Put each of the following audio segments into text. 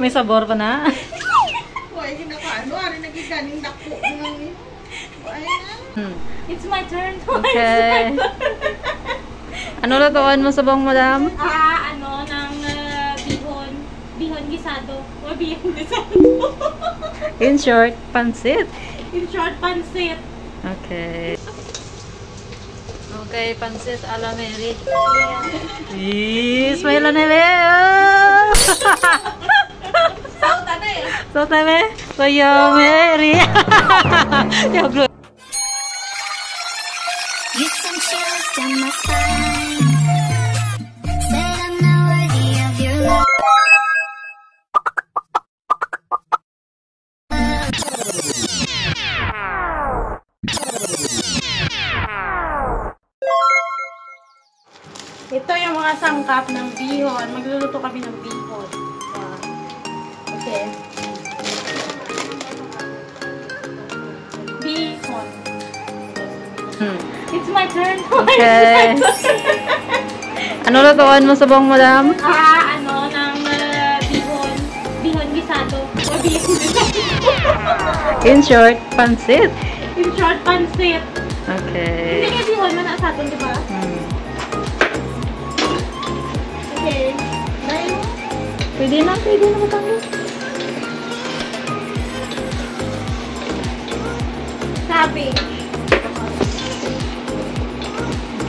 May sabor pa na. Why ginakaano? Ari nagiganing dako ng It's my turn. Okay. Ano lutuan mo sa bang madam? Ano, ng bihon. Bihon gisado. O bihon gisado. In short, pansit. In short, pansit. Okay. Okay, pansit a la Mary. Yes, may la neve. Sauta na eh. So, tabi, Kuya Mary. Yung Get some chills down my spine. Said I'm not worthy of your love. Ito yung mga sangkap ng bihon. Magluluto kami ng bihon. Okay. Bihon. It's my turn. Okay. Ano lutuan mo sa bang madam? Ano, ng bihon. Bihon gisado. O bihon gisado. In short, pansit. In short, pansit. Okay. Hindi nga bihon man sa atin, di ba? Okay. Dahil mo? Pwede na matangin. Sabi.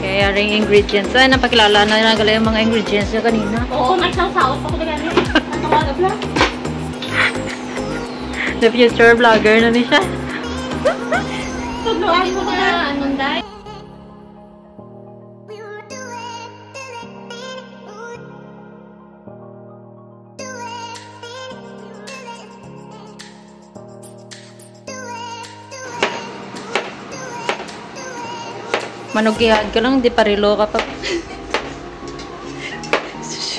Okay, aring ingredients. Ay, napakilala na nagala yung mga ingredients niya kanina. Oo, may saus-saus pa ko na gano'n. Natawag na. The future vlogger na ni siya. Tugluan mo na. Anong dahil? Manugihan ka lang, di parilo ka pa.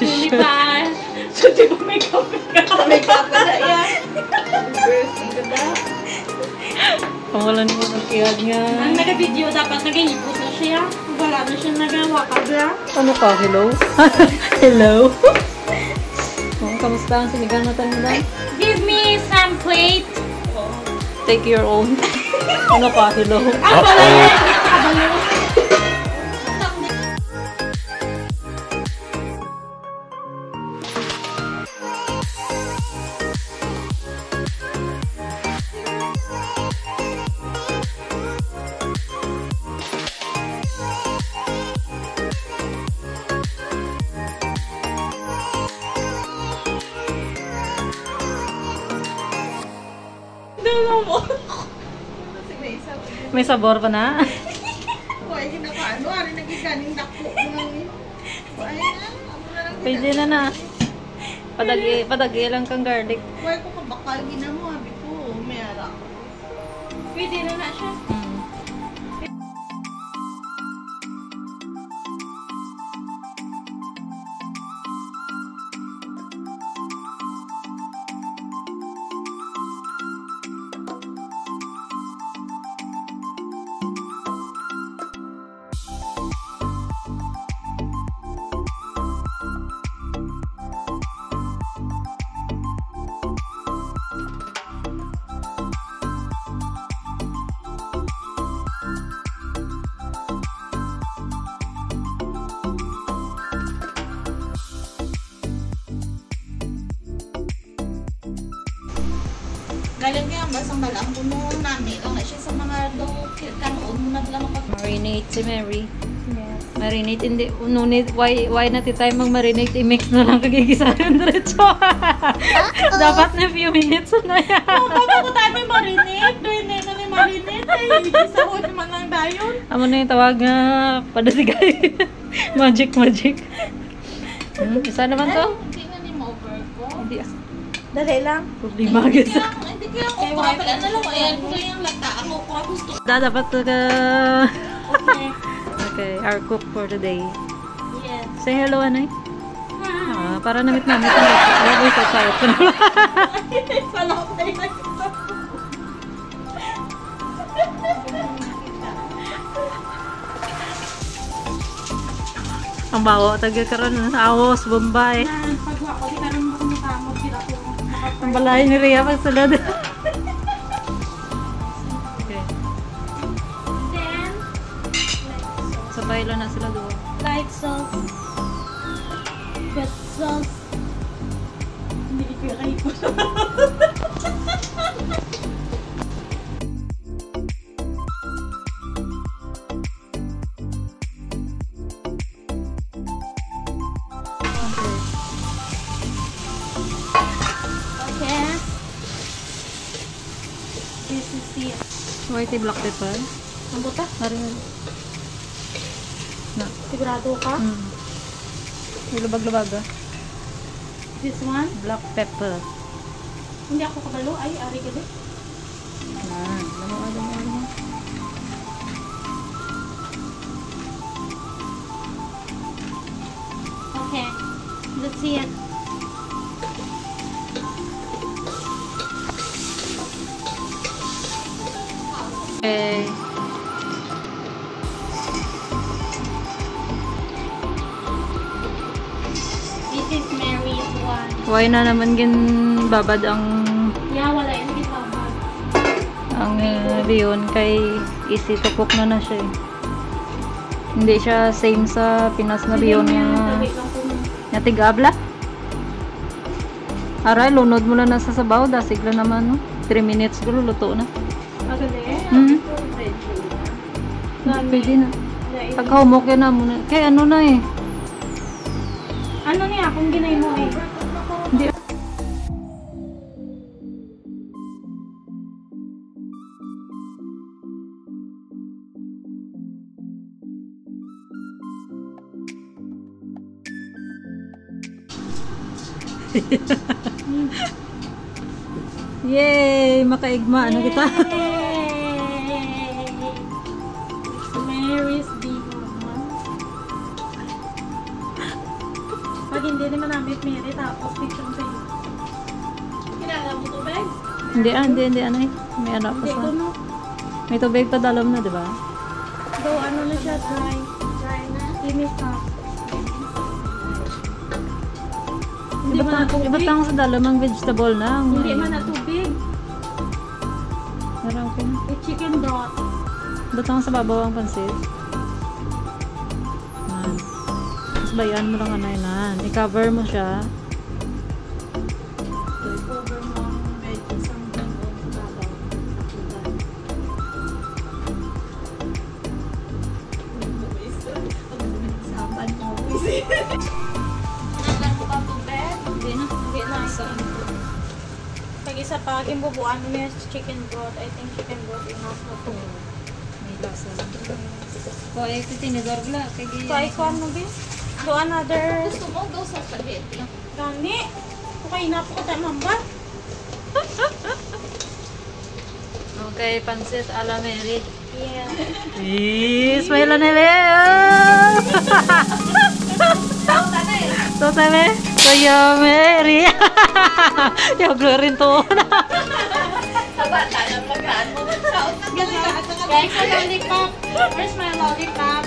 Hindi ba? So, di ba may kape ka? may kape na yan. Pangalan mo manugihan nga. Ang nag-video dapat nag-iipot na siya. Wala na siya nag-wakabla. Ano ka? Hello? Hello? Oh, kamusta ang sinigang na tanong? Give me some plate. Take your own. Ano ka? Hello? Abalo. May sabor pa na. Why ginakaano? Ari nagiganing dako ng Pwede na na. Padagi lang kang garlic. Why ko kabakal ginamo abi ko may ara. Pwede na na siya. Galing kaya basang balang puno namin lang na siya sa mga karoon mo naglang pag Marinate si Mary. Marinate, hindi, no need, why natin tayo mag-marinate, i-mix na lang kagigisa yung diretso. Dapat na few minutes na yan. Bago ko tayo may marinate. Doon na may marinate. Isa ko naman lang dayon. Amo na yung tawag nga, padasigay. Magic. Isa naman to? hindi na ni mo over ko. Hindi ah. Dali lang. Problema gisa. Hindi kaya ako kapag ano lang ayan ko yung lata ako ko gusto. Dapat ka. Okay. Okay, our cook for today. Yes. Say hello, Anay. Para namit-namit. Alam ko sa ito. Salamat tayo. Ang bawo, taga karon Awos, Bombay. Pagwa ko, di karoon mo kumukamot. Sila ko. Ang balahin ni Rhea pag sulod. Okay. Then, Sabay lang na sila doon. light sauce. Wet sauce. Hindi ko yung kayo. Okay. This is it. White black pepper. Ang buta? Hari. Na. Sigurado ka? Ilubag-lubag ah. This one? Black pepper. Hindi ako kabalo. Ay, ari ka din. Lamo. Okay. Let's see it. Okay. This is Mary's one. Why na naman babad ang Yeah, wala yun. Hindi babad. Leon kay easy to cook na siya eh. Hindi siya same sa Pinas na Leon nga tigabla. Aray, lunod mo lang na sa sabaw. Dasig lang naman, no? 3 minutes ko, luto na. Agad eh. Pwede na. Pagka-humok yan na muna. Kaya ano na eh. Ano niya? Kung ginay mo eh. Hindi. Yay! Makaigma. Ano kita? Mary's Bihon. Pag hindi naman namin Mary, tapos picture sa'yo. Kinala mo to, Beg? Hindi, anay. May ano pa Hindi sa... ko, no? May tubig pa dalam na, di ba? Though, ano na siya, dry. Dry na? Linis na. Hindi man na tubig. Ibatang sa dalamang vegetable na. Hindi man na tubig. Pero okay na. It's chicken broth. Ibatang sa babaw ang pansit. Yan. Tapos bayan mo lang anay na. I-cover mo siya. Cover mo ang veggies ang gano'n sa babaw. Saban mo. Naglan mo ka to bed? Hindi na. Hindi na. Pag isa pa, imbubuan mo yung chicken broth. I think chicken broth enough na to. May lasa. O, eh, tinidor la. So, I can mo, bis? So, another... Gusto mo daw sa spaghetti? Gani. Okay na po ka tayo, mamba. Okay, pansit a la Mary. Yeah. Yes, may la neve. So, sabi, kaya Mary. Yung rin to. Bata ng pagkaan mo. Guys, my lollipop. Where's my lollipop?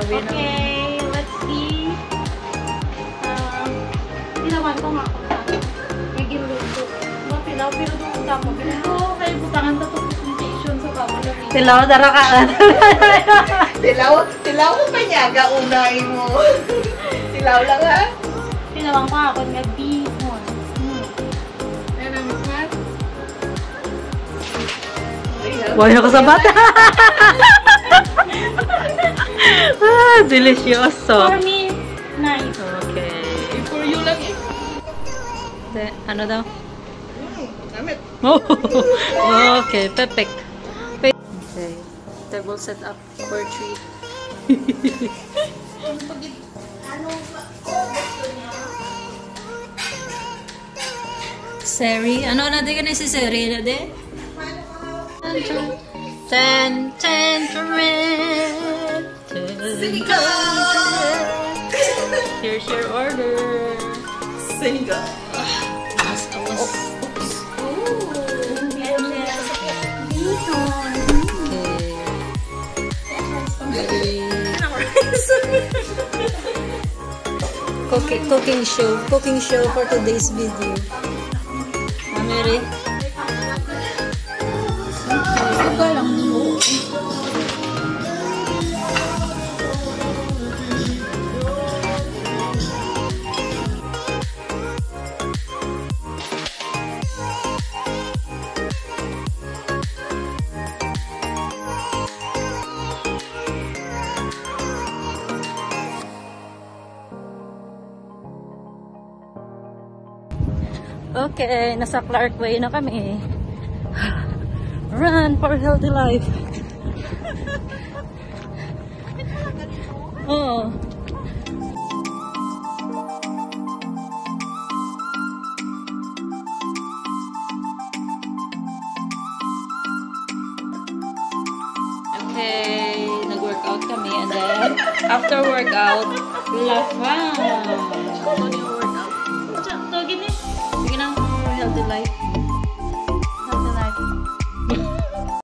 Okay, let's see. Tinawan ko nga ako na. May ginuluto. Mapilaw, pero doon ka mo. Pero kayo butangan na ito presentation sa bawal. Tilaw, dara ka. Tilaw mo pa niya, gaunay mo. Tilaw lang ha? Tinawan ko ako nga bihon. Ayan ang mismat. Wala ko sa bata. Delicioso. For me, nice. Okay. For you lang eh. Ano daw? Gamit. Oh, okay, perfect. Okay, table set up for 3. Seri, ano na din si Seri na din? Here's your order. Single. Cooking show for today's video. Mary? Ito lang po. Okay, nasa Clark Way na kami. Run for healthy life. Oo. Okay, nag-workout kami and then after workout, lafa. Ano yung workout? Sige na for healthy life. Healthy life.